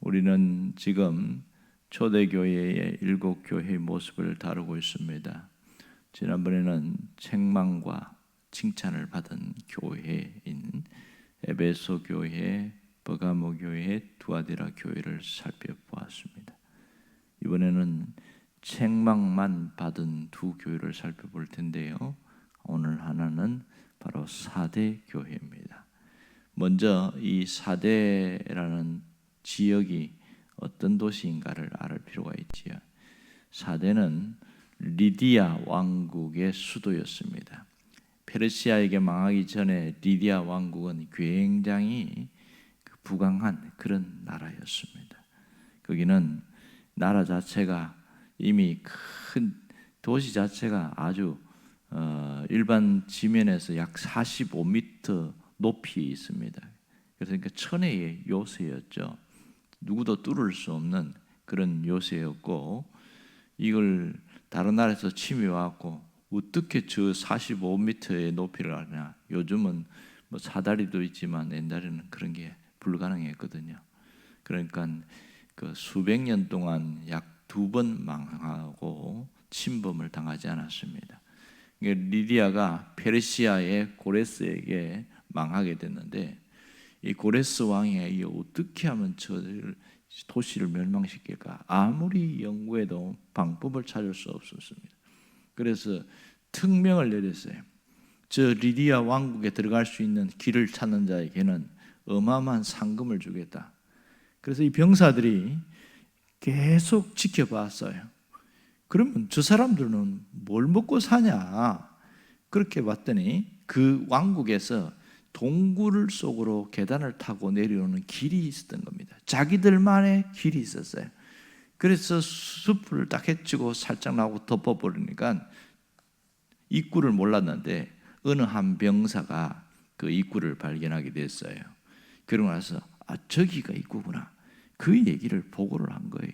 우리는 지금 초대교회의 7교회의 모습을 다루고 있습니다. 지난번에는 책망과 칭찬을 받은 교회인 에베소 교회, 버가모 교회, 두아디라 교회를 살펴보았습니다. 이번에는 책망만 받은 두 교회를 살펴볼 텐데요. 오늘 하나는 바로 사대 교회입니다. 먼저 이 사대라는 지역이 어떤 도시인가를 알 필요가 있지요. 사대는 리디아 왕국의 수도였습니다. 페르시아에게 망하기 전에 리디아 왕국은 굉장히 부강한 그런 나라였습니다. 거기는 나라 자체가 이미 큰 도시 자체가 아주 일반 지면에서 약 45m 높이 있습니다. 그러니까 천혜의 요새였죠. 누구도 뚫을 수 없는 그런 요새였고, 이걸 다른 나라에서 침입해왔고 어떻게 저 45m의 높이를 하냐. 요즘은 뭐 사다리도 있지만 옛날에는 그런 게 불가능했거든요. 그러니까 그 수백 년 동안 약 2번 망하고 침범을 당하지 않았습니다. 리디아가 페르시아의 고레스에게 망하게 됐는데, 이 고레스 왕이 어떻게 하면 저 도시를 멸망시킬까? 아무리 연구해도 방법을 찾을 수 없었습니다. 그래서 특명을 내렸어요. 저 리디아 왕국에 들어갈 수 있는 길을 찾는 자에게는 어마어마한 상금을 주겠다. 그래서 이 병사들이 계속 지켜봤어요. 그러면 저 사람들은 뭘 먹고 사냐? 그렇게 봤더니 그 왕국에서 동굴 속으로 계단을 타고 내려오는 길이 있었던 겁니다. 자기들만의 길이 있었어요. 그래서 숲을 딱 해치고 살짝 나오고 덮어버리니까 입구를 몰랐는데 어느 한 병사가 그 입구를 발견하게 됐어요. 그러고 나서 저기가 입구구나. 그 얘기를 보고를 한 거예요.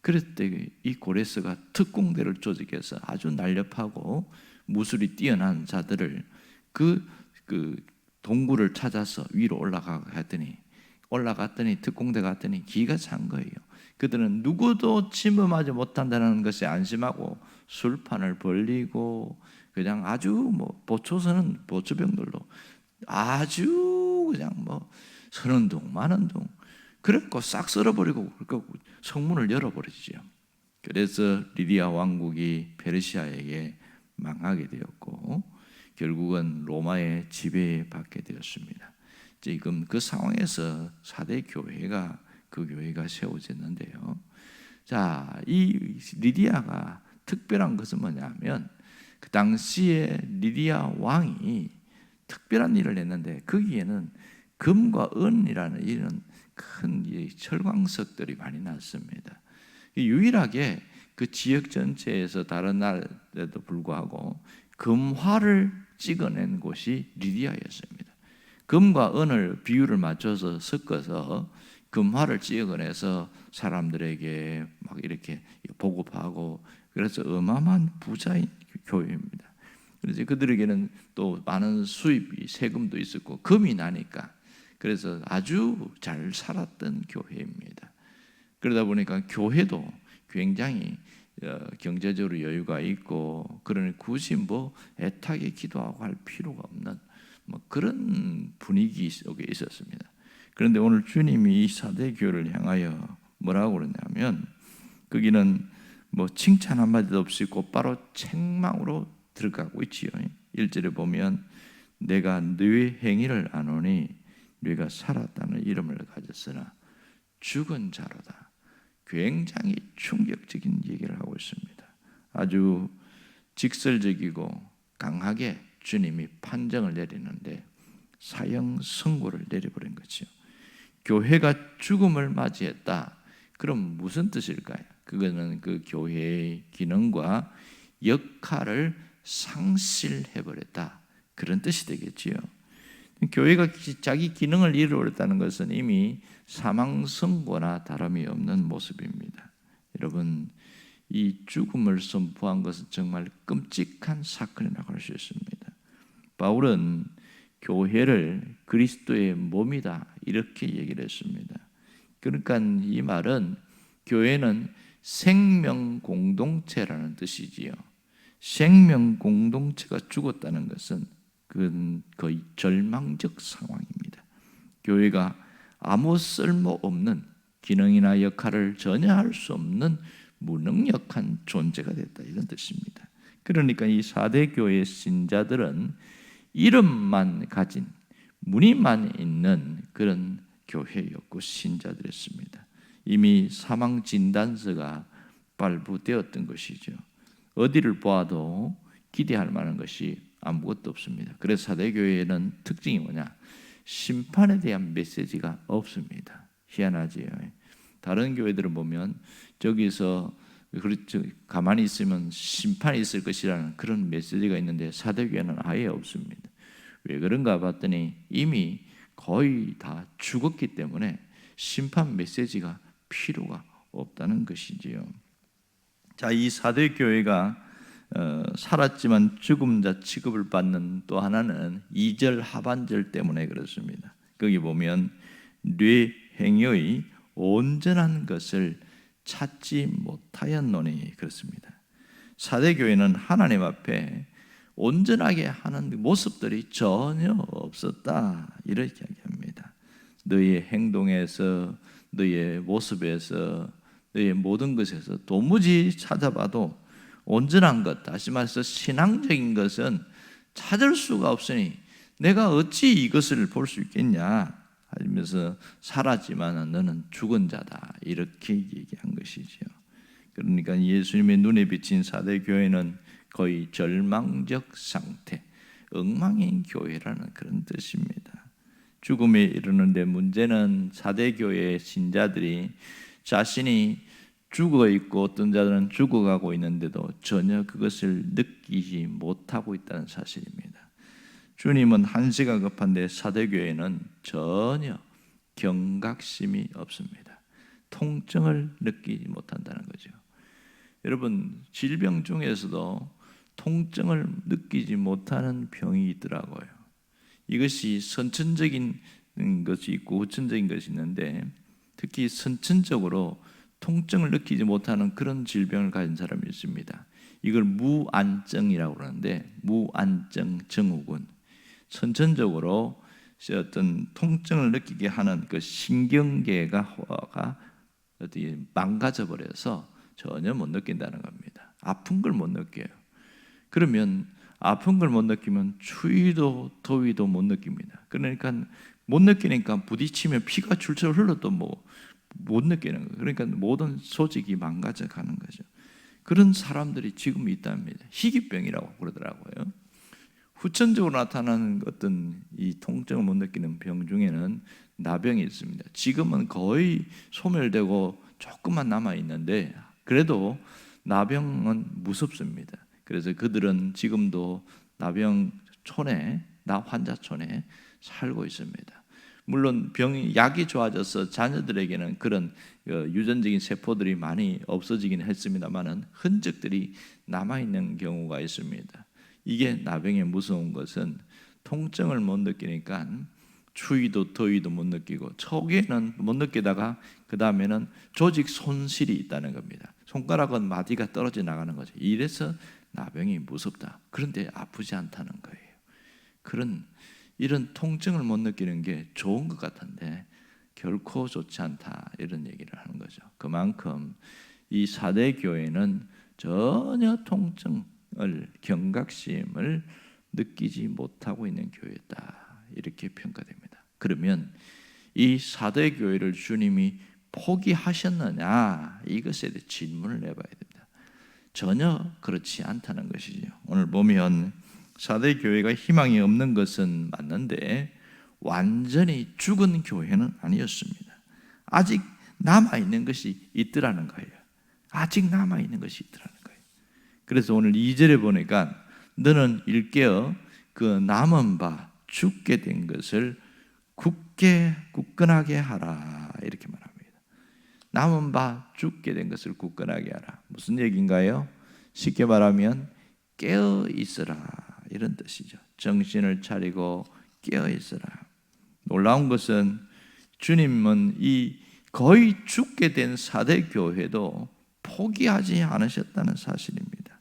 그랬을 때 이 고레스가 특공대를 조직해서 아주 날렵하고 무술이 뛰어난 자들을 그 동굴을 찾아서 위로 올라갔더니 특공대 갔더니 기가 찬 거예요. 그들은 누구도 침범하지 못한다는 것에 안심하고 술판을 벌리고 그냥 아주 뭐 보초서는 보초병들도 아주 그냥 뭐 30동 40동 그렇고 싹 썰어버리고 성문을 열어버리죠. 그래서 리디아 왕국이 페르시아에게 망하게 되었고 결국은 로마의 지배받게 되었습니다. 지금 그 상황에서 사대 교회가 그 교회가 세워졌는데요. 자, 이 리디아가 특별한 것은 뭐냐면 그 당시에 리디아 왕이 특별한 일을 했는데 거기에는 금과 은이라는 이런 큰 철광석들이 많이 났습니다. 유일하게 그 지역 전체에서 다른 나라에도 불구하고 금화를 찍어낸 곳이 리디아였습니다. 금과 은을 비율을 맞춰서 섞어서 금화를 찍어내서 사람들에게 막 이렇게 보급하고 그래서 어마어마한 부자인 교회입니다. 그래서 그들에게는 또 많은 수입이 세금도 있었고 금이 나니까 그래서 아주 잘 살았던 교회입니다. 그러다 보니까 교회도 굉장히 경제적으로 여유가 있고 그러니 굳이 뭐 애타게 기도하고 할 필요가 없는 뭐 그런 분위기 속에 있었습니다. 그런데 오늘 주님이 이 사대 교회를 향하여 뭐라고 그러냐면 거기는 뭐 칭찬 한마디도 없이 곧바로 책망으로 들어가고 있지요. 1절에 보면 내가 너의 행위를 아노니 너희가 살았다는 이름을 가졌으나 죽은 자로다. 굉장히 충격적인 얘기를 하고 있습니다. 아주 직설적이고 강하게 주님이 판정을 내리는데 사형 선고를 내려버린 거죠. 교회가 죽음을 맞이했다. 그럼 무슨 뜻일까요? 그거는 그 교회의 기능과 역할을 상실해버렸다. 그런 뜻이 되겠지요. 교회가 자기 기능을 잃어버렸다는 것은 이미 사망 선고나 다름이 없는 모습입니다. 여러분, 이 죽음을 선포한 것은 정말 끔찍한 사건이라고 할 수 있습니다. 바울은 교회를 그리스도의 몸이다 이렇게 얘기를 했습니다. 그러니까 이 말은 교회는 생명 공동체라는 뜻이지요. 생명 공동체가 죽었다는 것은 그건 거의 절망적 상황입니다. 교회가 아무 쓸모없는 기능이나 역할을 전혀 할 수 없는 무능력한 존재가 됐다, 이런 뜻입니다. 그러니까 이 4대 교회의 신자들은 이름만 가진, 무늬만 있는 그런 교회였고 신자들이었습니다. 이미 사망 진단서가 발부되었던 것이죠. 어디를 보아도 기대할 만한 것이 아무것도 없습니다. 그래서 4대 교회에는 특징이 뭐냐? 심판에 대한 메시지가 없습니다. 희한하지요. 다른 교회들을 보면 저기서 그렇죠, 가만히 있으면 심판이 있을 것이라는 그런 메시지가 있는데 4대 교회는 아예 없습니다. 왜 그런가 봤더니 이미 거의 다 죽었기 때문에 심판 메시지가 필요가 없다는 것이지요. 자, 이 4대 교회가 살았지만 죽음자 취급을 받는 또 하나는 2절 하반절 때문에 그렇습니다. 거기 보면 뇌행의 온전한 것을 찾지 못하였노니 그렇습니다. 4대 교회는 하나님 앞에 온전하게 하는 모습들이 전혀 없었다, 이렇게 이야기합니다. 너의 행동에서, 너의 모습에서, 너의 모든 것에서 도무지 찾아봐도 온전한 것, 다시 말해서 신앙적인 것은 찾을 수가 없으니 내가 어찌 이것을 볼 수 있겠냐 하면서 살았지만 너는 죽은 자다, 이렇게 얘기한 것이죠. 그러니까 예수님의 눈에 비친 4대 교회는 거의 절망적 상태, 엉망인 교회라는 그런 뜻입니다. 죽음에 이르는데 문제는 4대 교회의 신자들이 자신이 죽어 있고 어떤 자들은 죽어가고 있는데도 전혀 그것을 느끼지 못하고 있다는 사실입니다. 주님은 한시가 급한데 4대 교회는 전혀 경각심이 없습니다. 통증을 느끼지 못한다는 거죠. 여러분, 질병 중에서도 통증을 느끼지 못하는 병이 있더라고요. 이것이 선천적인 것이 있고 후천적인 것이 있는데, 특히 선천적으로 통증을 느끼지 못하는 그런 질병을 가진 사람이 있습니다. 이걸 무안증이라고 그러는데, 무안증 증후군, 선천적으로 어떤 통증을 느끼게 하는 그 신경계가 어떻게 망가져 버려서 전혀 못 느낀다는 겁니다. 아픈 걸 못 느껴요. 그러면 아픈 걸 못 느끼면 추위도 더위도 못 느낍니다. 그러니까 못 느끼니까 부딪히면 피가 줄줄 흘러도 못 느끼는 거예요. 그러니까 모든 조직이 망가져 가는 거죠. 그런 사람들이 지금 있답니다. 희귀병이라고 그러더라고요. 후천적으로 나타나는 어떤 이 통증을 못 느끼는 병 중에는 나병이 있습니다. 지금은 거의 소멸되고 조금만 남아 있는데 그래도 나병은 무섭습니다. 그래서 그들은 지금도 나병촌에, 나환자촌에 살고 있습니다. 물론 약이 좋아져서 자녀들에게는 그런 유전적인 세포들이 많이 없어지긴 했습니다만은 흔적들이 남아있는 경우가 있습니다. 이게 나병의 무서운 것은 통증을 못 느끼니까 추위도 더위도 못 느끼고 초기에는 못 느끼다가 그 다음에는 조직 손실이 있다는 겁니다. 손가락은 마디가 떨어져 나가는 거죠. 이래서 나병이 무섭다. 그런데 아프지 않다는 거예요. 이런 통증을 못 느끼는 게 좋은 것 같은데 결코 좋지 않다, 이런 얘기를 하는 거죠. 그만큼 이 4대 교회는 전혀 통증을, 경각심을 느끼지 못하고 있는 교회다, 이렇게 평가됩니다. 그러면 이 4대 교회를 주님이 포기하셨느냐, 이것에 대해 질문을 내봐야 됩니다. 전혀 그렇지 않다는 것이죠. 오늘 보면 4대 교회가 희망이 없는 것은 맞는데 완전히 죽은 교회는 아니었습니다. 아직 남아있는 것이 있더라는 거예요. 아직 남아있는 것이 있더라는 거예요. 그래서 오늘 2절에 보니까 너는 일깨어 그 남은 바 죽게 된 것을 굳건하게 하라, 이렇게 말합니다. 남은 바 죽게 된 것을 굳건하게 하라. 무슨 얘기인가요? 쉽게 말하면 깨어 있으라, 이런 뜻이죠. 정신을 차리고 깨어 있으라. 놀라운 것은 주님은 이 거의 죽게 된 사대 교회도 포기하지 않으셨다는 사실입니다.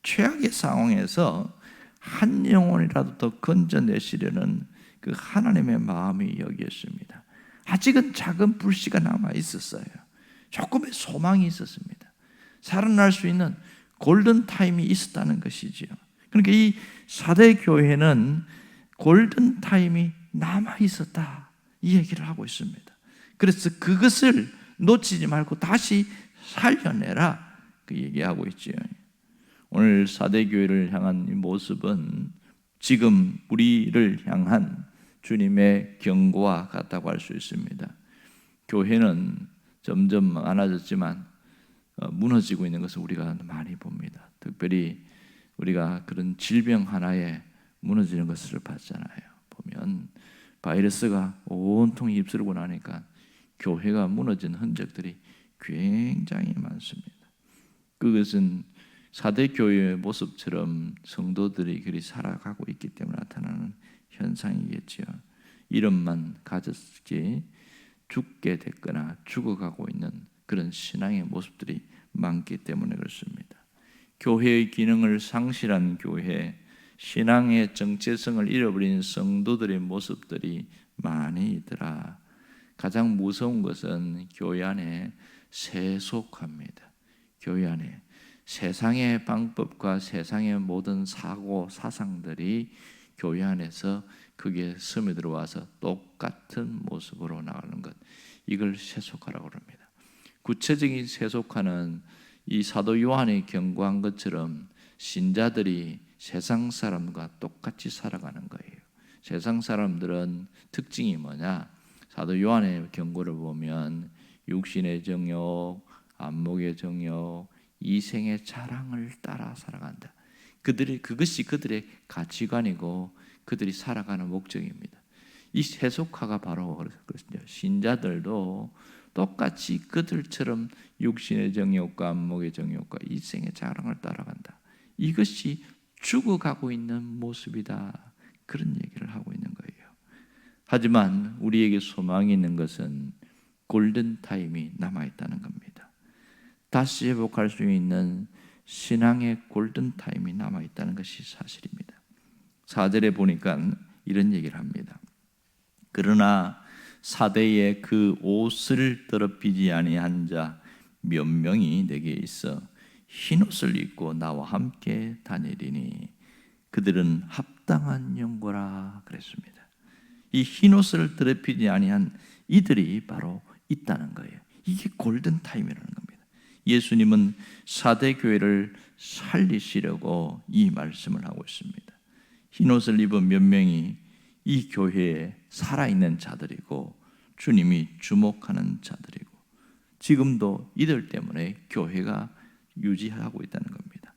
최악의 상황에서 한 영혼이라도 더 건져내시려는 그 하나님의 마음이 여기였습니다. 아직은 작은 불씨가 남아 있었어요. 조금의 소망이 있었습니다. 살아날 수 있는 골든 타임이 있었다는 것이지요. 그러니까 이 사대 교회는 골든 타임이 남아 있었다, 이 얘기를 하고 있습니다. 그래서 그것을 놓치지 말고 다시 살려내라, 그 얘기하고 있지요. 오늘 사대 교회를 향한 이 모습은 지금 우리를 향한 주님의 경고와 같다고 할 수 있습니다. 교회는 점점 많아졌지만 무너지고 있는 것을 우리가 많이 봅니다. 특별히 우리가 그런 질병 하나에 무너지는 것을 봤잖아요. 보면 바이러스가 온통 휩쓸고 나니까 교회가 무너진 흔적들이 굉장히 많습니다. 그것은 사대 교회의 모습처럼 성도들이 그리 살아가고 있기 때문에 나타나는 현상이겠지요. 이름만 가졌지 죽게 됐거나 죽어가고 있는 그런 신앙의 모습들이 많기 때문에 그렇습니다. 교회의 기능을 상실한 교회, 신앙의 정체성을 잃어버린 성도들의 모습들이 많이 있더라. 가장 무서운 것은 교회 안에 세속화입니다. 교회 안에 세상의 방법과 세상의 모든 사고, 사상들이 교회 안에서 그게 스며들어와서 똑같은 모습으로 나가는 것, 이걸 세속화라고 합니다. 구체적인 세속화는 이 사도 요한이 경고한 것처럼 신자들이 세상 사람과 똑같이 살아가는 거예요. 세상 사람들은 특징이 뭐냐? 사도 요한의 경고를 보면 육신의 정욕, 안목의 정욕, 이생의 자랑을 따라 살아간다. 그것이 그들의 가치관이고 그들이 살아가는 목적입니다. 이 세속화가 바로 그렇거든요. 신자들도 똑같이 그들처럼 육신의 정욕과 안목의 정욕과 이생의 자랑을 따라간다. 이것이 죽어가고 있는 모습이다, 그런 얘기를 하고 있는 거예요. 하지만 우리에게 소망이 있는 것은 골든타임이 남아있다는 겁니다. 다시 회복할 수 있는 신앙의 골든타임이 남아있다는 것이 사실입니다. 4절에 보니까 이런 얘기를 합니다. 그러나 사대에 그 옷을 더럽히지 아니한 자 몇 명이 내게 있어 흰옷을 입고 나와 함께 다니리니 그들은 합당한 영고라 그랬습니다. 이 흰옷을 더럽히지 아니한 이들이 바로 있다는 거예요. 이게 골든타임이라는 겁니다. 예수님은 사대 교회를 살리시려고 이 말씀을 하고 있습니다. 흰옷을 입은 몇 명이 이 교회에 살아있는 자들이고 주님이 주목하는 자들이고 지금도 이들 때문에 교회가 유지하고 있다는 겁니다.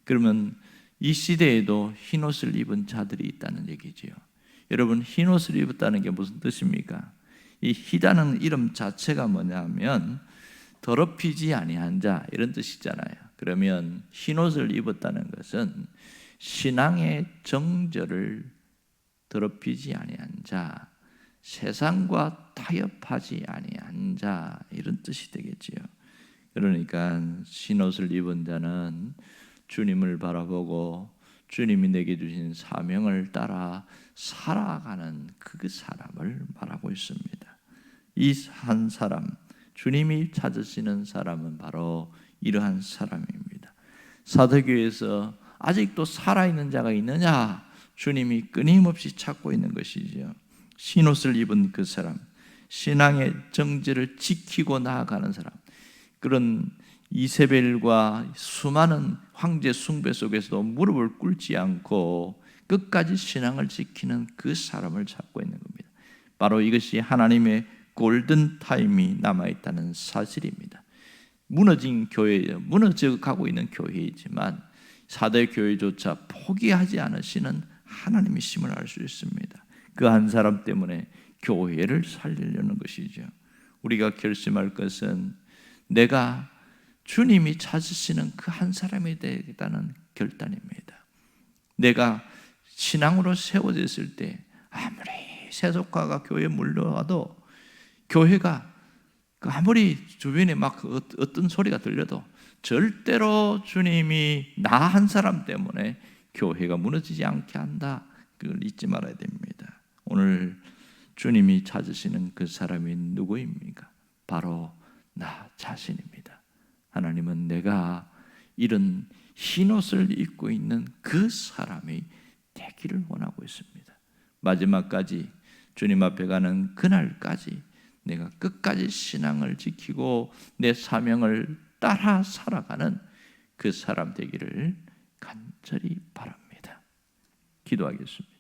그러면 이 시대에도 흰옷을 입은 자들이 있다는 얘기지요. 여러분, 흰옷을 입었다는 게 무슨 뜻입니까? 이 희다는 이름 자체가 뭐냐면 더럽히지 아니한 자, 이런 뜻이잖아요. 그러면 흰옷을 입었다는 것은 신앙의 정절을 더럽히지 아니한 자, 세상과 타협하지 아니한 자, 이런 뜻이 되겠지요. 그러니까 흰옷을 입은 자는 주님을 바라보고 주님이 내게 주신 사명을 따라 살아가는 그 사람을 말하고 있습니다. 이 한 사람, 주님이 찾으시는 사람은 바로 이러한 사람입니다. 사도교회에서 아직도 살아있는 자가 있느냐? 주님이 끊임없이 찾고 있는 것이죠. 흰옷을 입은 그 사람, 신앙의 정죄를 지키고 나아가는 사람, 그런 이세벨과 수많은 황제 숭배 속에서도 무릎을 꿇지 않고 끝까지 신앙을 지키는 그 사람을 찾고 있는 겁니다. 바로 이것이 하나님의 골든타임이 남아있다는 사실입니다. 무너진 교회예요. 무너져 가고 있는 교회이지만 사대 교회조차 포기하지 않으시는 하나님이심을 알 수 있습니다. 그 한 사람 때문에 교회를 살리려는 것이죠. 우리가 결심할 것은 내가 주님이 찾으시는 그 한 사람이 되겠다는 결단입니다. 내가 신앙으로 세워졌을 때 아무리 세속화가 교회에 물러와도 교회가 아무리 주변에 막 어떤 소리가 들려도 절대로 주님이 나 한 사람 때문에 교회가 무너지지 않게 한다. 그걸 잊지 말아야 됩니다. 오늘 주님이 찾으시는 그 사람이 누구입니까? 바로 나 자신입니다. 하나님은 내가 이런 흰옷을 입고 있는 그 사람이 되기를 원하고 있습니다. 마지막까지 주님 앞에 가는 그날까지 내가 끝까지 신앙을 지키고 내 사명을 따라 살아가는 그 사람 되기를 간절히 바랍니다. 기도하겠습니다.